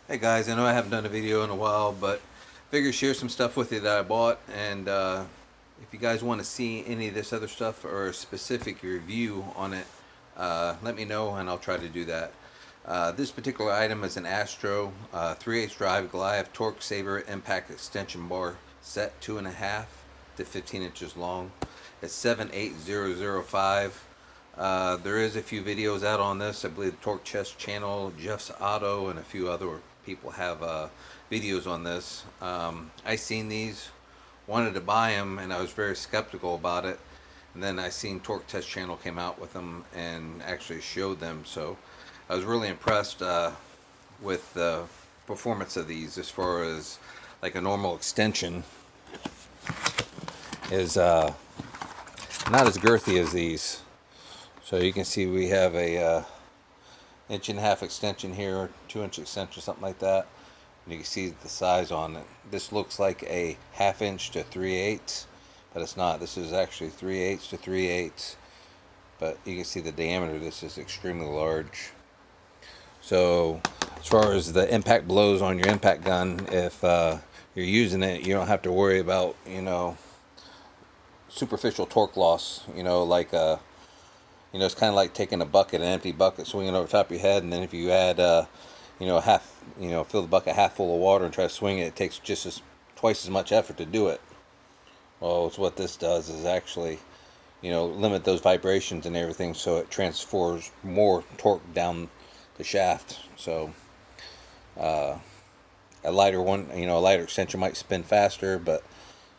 Hey guys, I know I haven't done a video in a while, but figure share some stuff with you that I bought, and if you guys want to see any of this other stuff or a specific review on it, let me know and I'll try to do that. This particular item is an Astro 3/8 drive Goliath torque saver impact extension bar set 2.5 to 15 inches long. It's 78005. There is a few videos out on this. I believe the Torque Chest channel, Jeff's Auto, and a few other people have videos on this. I seen these, wanted to buy them, and I was very skeptical about it. And then I seen Torque Test channel came out with them and actually showed them. So I was really impressed with the performance of these as far as like a normal extension is not as girthy as these. So you can see we have a inch and a half extension here, 2 inch extension, something like that. And you can see the size on it. This looks like a 1/2 inch to 3/8, but it's not. This is actually 3/8 to 3/8. But you can see the diameter. This is extremely large. So as far as the impact blows on your impact gun, if you're using it, you don't have to worry about superficial torque loss. It's kind of like taking a bucket, an empty bucket, swinging over top of your head, and then if you add, fill the bucket half full of water and try to swing it, it takes twice as much effort to do it. Well, it's what this does is actually, limit those vibrations and everything, so it transfers more torque down the shaft. So, a lighter one, a lighter extension might spin faster, but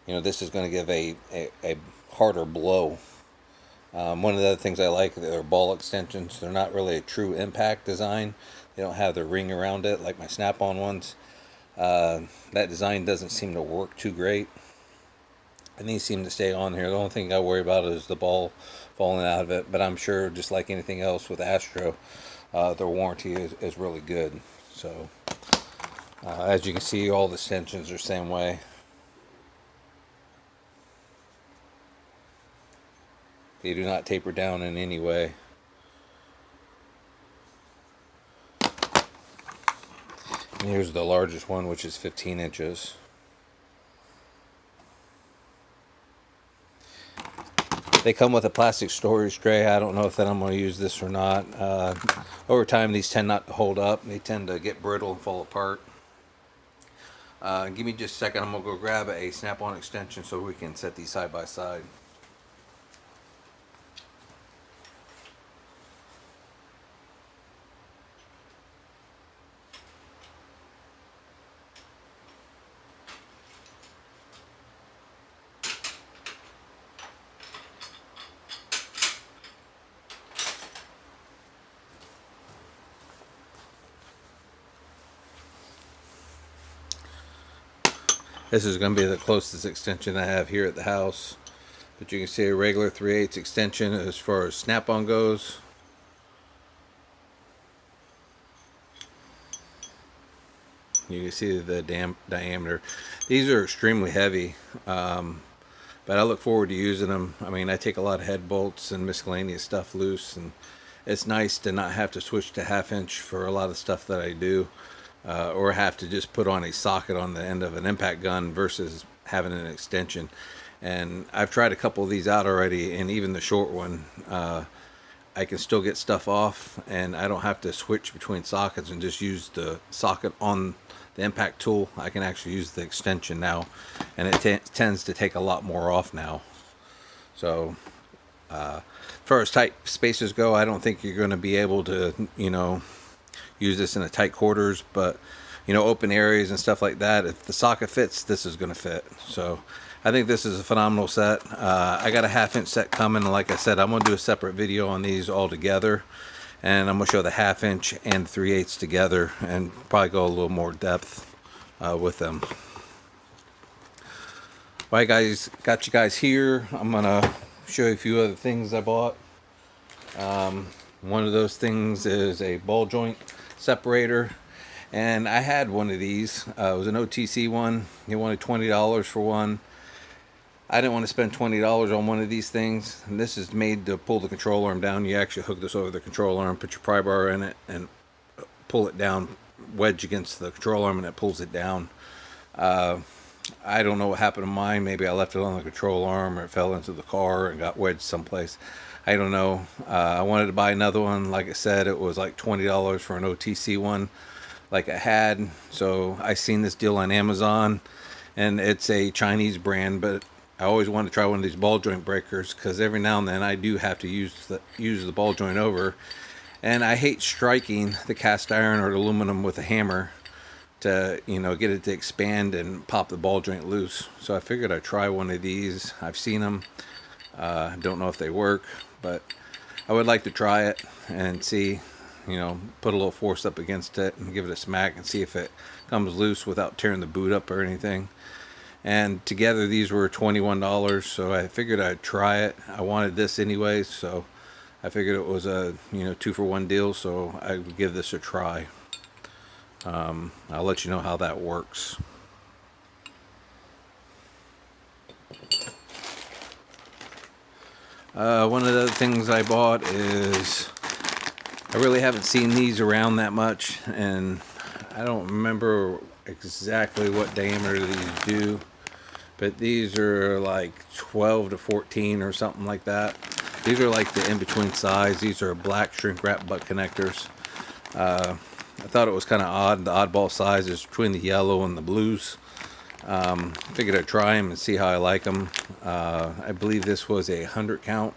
this is going to give a harder blow. One of the other things I like, they're ball extensions. They're not really a true impact design. They don't have the ring around it like my snap-on ones. That design doesn't seem to work too great. And these seem to stay on here. The only thing I worry about is the ball falling out of it. But I'm sure, just like anything else with Astro, their warranty is really good. So, as you can see, all the extensions are the same way. They do not taper down in any way. And here's the largest one, which is 15 inches. They come with a plastic storage tray. I don't know if I'm going to use this or not. Over time, these tend not to hold up. They tend to get brittle and fall apart. Give me just a second. I'm going to go grab a snap-on extension so we can set these side by side. This is going to be the closest extension I have here at the house. But you can see a regular 3/8 extension as far as snap-on goes. You can see the diameter. These are extremely heavy, but I look forward to using them. I mean, I take a lot of head bolts and miscellaneous stuff loose, and it's nice to not have to switch to 1/2 inch for a lot of stuff that I do. Or have to just put on a socket on the end of an impact gun versus having an extension. And I've tried a couple of these out already, and even the short one, I can still get stuff off, and I don't have to switch between sockets and just use the socket on the impact tool. I can actually use the extension now, and it tends to take a lot more off now. So as far as tight spaces go, I don't think you're going to be able to, use this in a tight quarters, but open areas and stuff like that, if the socket fits, this is going to fit. So I think this is a phenomenal set. I got a 1/2 inch set coming, and like I said, I'm going to do a separate video on these all together, and I'm going to show the 1/2 inch and 3/8 together and probably go a little more depth with them. All right guys, got you guys here. I'm going to show you a few other things I bought. One of those things is a ball joint separator, and I had one of these. It was an OTC one. They wanted $20 for one. I didn't want to spend $20 on one of these things, and this is made to pull the control arm down. You actually hook this over the control arm, put your pry bar in it, and pull it down wedged against the control arm and it pulls it down. I don't know what happened to mine. Maybe I left it on the control arm, or it fell into the car and got wedged someplace. I don't know. I wanted to buy another one. Like I said, it was like $20 for an OTC one like I had. So I seen this deal on Amazon, and it's a Chinese brand, but I always want to try one of these ball joint breakers, because every now and then I do have to use the ball joint over, and I hate striking the cast iron or aluminum with a hammer to, you know, get it to expand and pop the ball joint loose. So I figured I'd try one of these. I've seen them. Don't know if they work, but I would like to try it and see, you know, put a little force up against it and give it a smack and see if it comes loose without tearing the boot up or anything. And together these were $21, so I figured I'd try it. I wanted this anyways, so I figured it was a, you know, 2-for-1 deal, so I would give this a try. I'll let you know how that works. One of the other things I bought is, I really haven't seen these around that much, and I don't remember exactly what diameter these do, but these are like 12 to 14 or something like that. These are like the in-between size. These are black shrink wrap butt connectors. I thought it was kind of odd. The oddball size is between the yellow and the blues. Figured I'd try them and see how I like them. I believe this was a 100 count.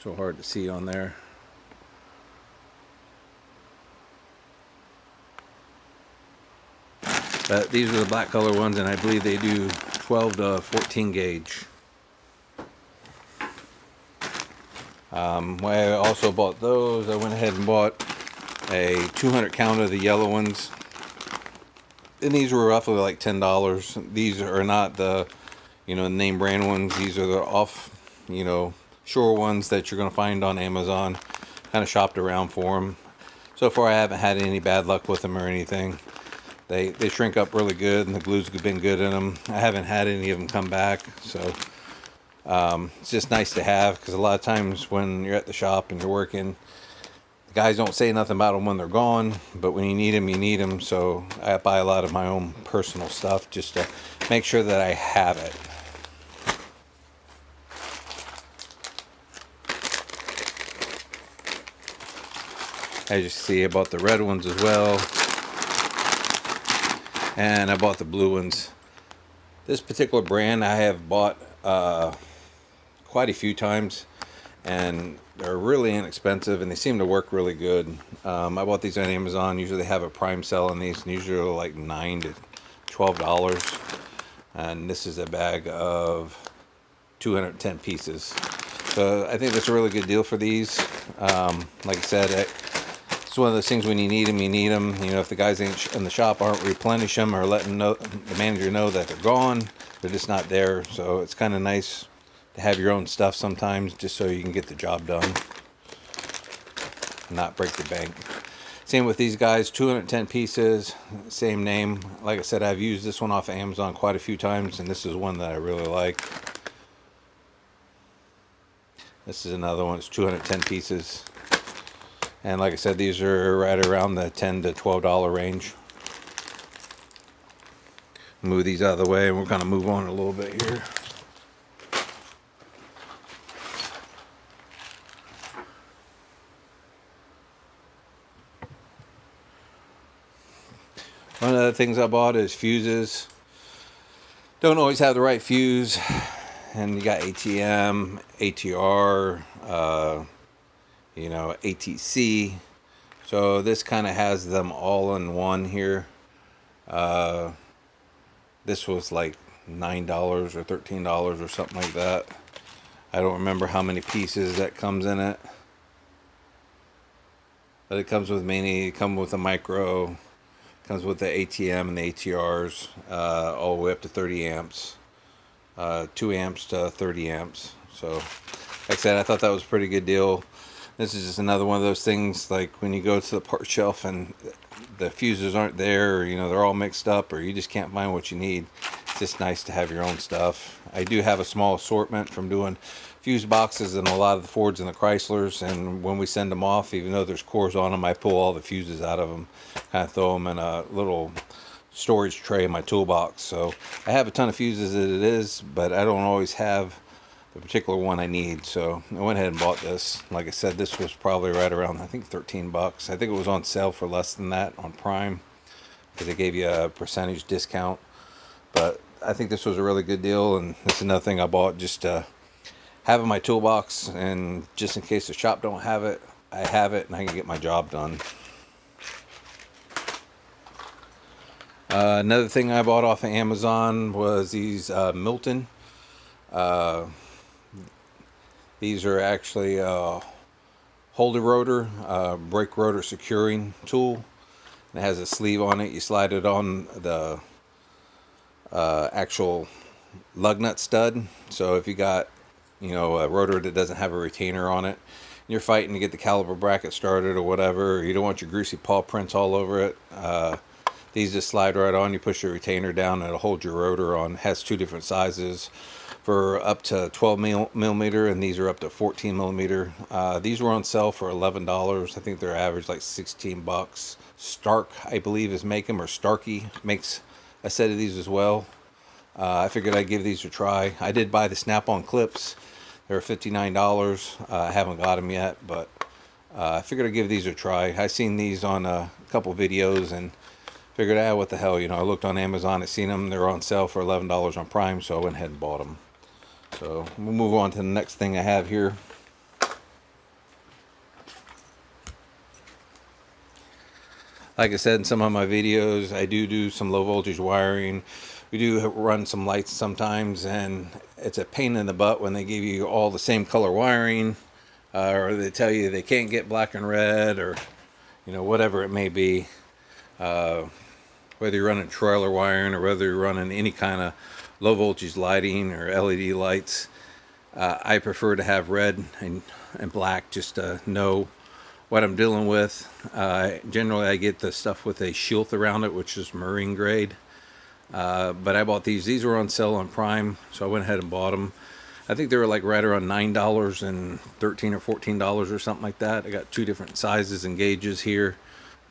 So hard to see on there. But these are the black color ones, and I believe they do 12 to 14 gauge. Why I also bought those, I went ahead and bought a 200 count of the yellow ones. And these were roughly like $10. These are not the, you know, name brand ones. These are the off, you know, shore ones that you're going to find on Amazon. Kind of shopped around for them. So far I haven't had any bad luck with them or anything. They shrink up really good, and the glue's been good in them. I haven't had any of them come back, so it's just nice to have, because a lot of times when you're at the shop and you're working, the guys don't say nothing about them when they're gone, but when you need them, you need them. So I buy a lot of my own personal stuff just to make sure that I have it. As you see, I bought the red ones as well, and I bought the blue ones. This particular brand I have bought quite a few times, and they're really inexpensive, and they seem to work really good. I bought these on Amazon. Usually they have a prime sale on these, and usually they're like $9 to $12. And this is a bag of 210 pieces. So I think that's a really good deal for these. Like I said, it's one of those things when you need them, you need them. You know, if the guys in the shop aren't replenish them or letting the manager know that they're gone, they're just not there. So it's kind of nice to have your own stuff sometimes, just so you can get the job done, not break the bank. Same with these guys, 210 pieces, same name. Like I said, I've used this one off of Amazon quite a few times, and this is one that I really like. This is another one. It's 210 pieces. And like I said, these are right around the $10 to $12 range. Move these out of the way, and we're going to move on a little bit here. One of the things I bought is fuses. Don't always have the right fuse. And you got ATM, ATR, you know, ATC. So this kind of has them all in one here. This was like $9 or $13 or something like that. I don't remember how many pieces that comes in it. But it comes with many. It comes with a micro. Comes with the ATM and the ATRs, all the way up to 30 amps. 2 amps to 30 amps. So, like I said, I thought that was a pretty good deal. This is just another one of those things, like when you go to the part shelf and the fuses aren't there, or, you know, they're all mixed up, or you just can't find what you need. It's just nice to have your own stuff. I do have a small assortment from doing fuse boxes in a lot of the Fords and the Chryslers, and when we send them off, even though there's cores on them, I pull all the fuses out of them, kind of throw them in a little storage tray in my toolbox. So I have a ton of fuses as it is, but I don't always have the particular one I need. So I went ahead and bought this. Like I said, this was probably right around, I think, 13 bucks. I think it was on sale for less than that on Prime, because they gave you a percentage discount. But I think this was a really good deal, and it's another thing I bought just to have in my toolbox, and just in case the shop don't have it, I have it and I can get my job done. Another thing I bought off of Amazon was these Milton. These are actually holder rotor, brake rotor securing tool. It has a sleeve on it. You slide it on the actual lug nut stud. So if you got, a rotor that doesn't have a retainer on it, you're fighting to get the caliper bracket started or whatever, or you don't want your greasy paw prints all over it, these just slide right on. You push your retainer down and it'll hold your rotor on. It has two different sizes for up to 12 millimeter, and these are up to 14 millimeter. These were on sale for $11. I think they're average like 16 bucks. Stark, I believe, is making them, or Starkey makes a set of these as well. I figured I'd give these a try. I did buy the snap-on clips. They're $59. I haven't got them yet, but I figured I'd give these a try. I seen these on a couple videos and figured, what the hell, I looked on Amazon, I seen them, they're on sale for $11 on Prime, so I went ahead and bought them. So we'll move on to the next thing I have here. Like I said in some of my videos, I do some low voltage wiring. We do run some lights sometimes, and it's a pain in the butt when they give you all the same color wiring, or they tell you they can't get black and red, or whatever it may be. Whether you're running trailer wiring or whether you're running any kind of low voltage lighting or LED lights, I prefer to have red and black just to know what I'm dealing with. Generally I get the stuff with a sheath around it, which is marine grade. But I bought these. These were on sale on Prime, so I went ahead and bought them. I think they were like right around $9 and $13 or $14 or something like that. I got two different sizes and gauges here.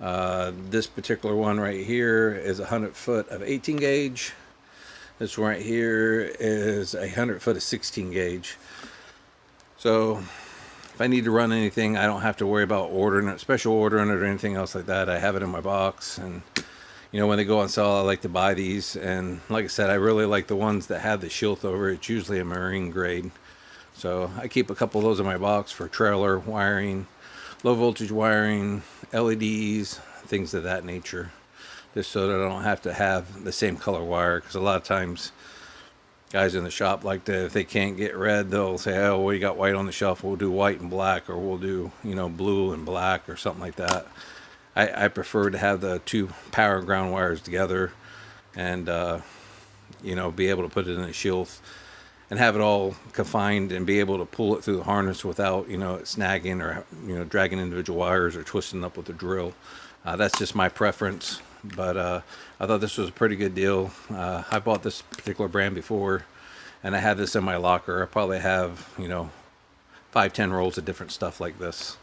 This particular one right here is 100 foot of 18 gauge. This one right here is 100 foot of 16 gauge. So if I need to run anything, I don't have to worry about ordering it, special ordering it or anything else like that. I have it in my box, and when they go on sale, I like to buy these. And like I said, I really like the ones that have the sheath over it. It's usually a marine grade. So I keep a couple of those in my box for trailer wiring, low voltage wiring, LEDs, things of that nature, just so that I don't have to have the same color wire. Because a lot of times guys in the shop like to, if they can't get red, they'll say, oh, well, you got white on the shelf, we'll do white and black, or we'll do blue and black or something like that. I prefer to have the two power and ground wires together, and be able to put it in a sheath and have it all confined and be able to pull it through the harness without it snagging or dragging individual wires or twisting up with the drill. That's just my preference, but I thought this was a pretty good deal. I bought this particular brand before, and I have this in my locker. I probably have 5-10 rolls of different stuff like this.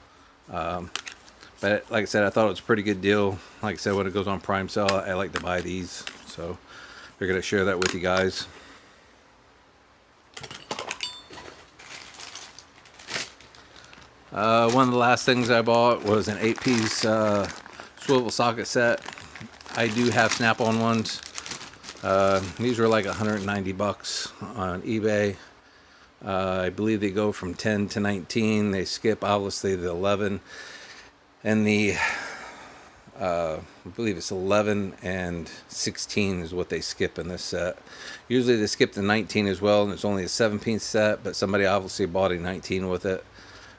But like I said, I thought it was a pretty good deal. Like I said, when it goes on Prime sale, I like to buy these. So we're going to share that with you guys. One of the last things I bought was an 8-piece swivel socket set. I do have snap-on ones. These were like 190 bucks on eBay. I believe they go from 10 to 19. They skip obviously the 11. And I believe it's 11 and 16 is what they skip in this set. Usually they skip the 19 as well, and it's only a 7-piece set, but somebody obviously bought a 19 with it.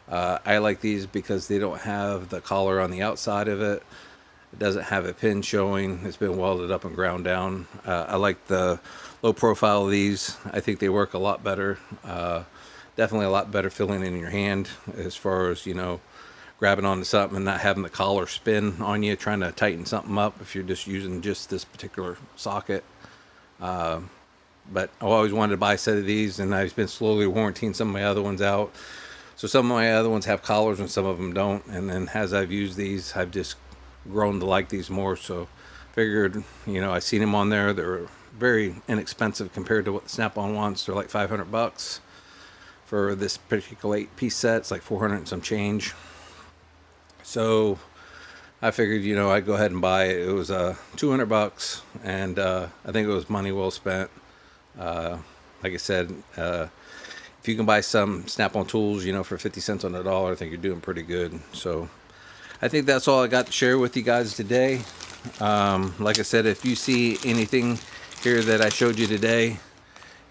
I like these because they don't have the collar on the outside of it. It doesn't have a pin showing. It's been welded up and ground down. I like the low profile of these. I think they work a lot better. Definitely a lot better feeling in your hand as far as, grabbing onto something and not having the collar spin on you, trying to tighten something up if you're just using just this particular socket. but I always wanted to buy a set of these, and I've been slowly warranting some of my other ones out. So some of my other ones have collars and some of them don't. And then as I've used these, I've just grown to like these more. So figured, I seen them on there. They're very inexpensive compared to what the Snap-on wants. They're like $500 for this particular 8-piece set. It's like 400 and some change. So I figured, I'd go ahead and buy it. It was $200, and I think it was money well spent. Like I said, if you can buy some Snap-on tools, for 50 cents on the dollar, I think you're doing pretty good. So I think that's all I got to share with you guys today. Like I said, if you see anything here that I showed you today,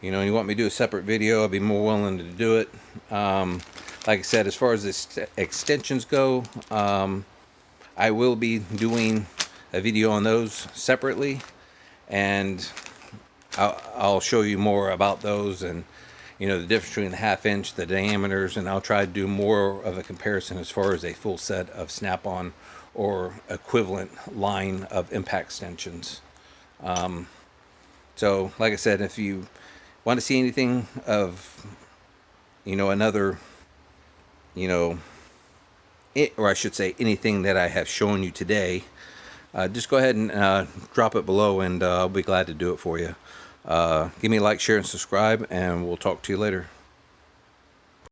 and you want me to do a separate video, I'd be more willing to do it. Like I said, as far as the extensions go, I will be doing a video on those separately, and I'll show you more about those, and the difference between the 1/2 inch, the diameters, and I'll try to do more of a comparison as far as a full set of Snap-on or equivalent line of impact extensions. So like I said, if you want to see anything of another or I should say anything that I have shown you today, just go ahead and drop it below, and I'll be glad to do it for you. Give me a like, share, and subscribe, and we'll talk to you later.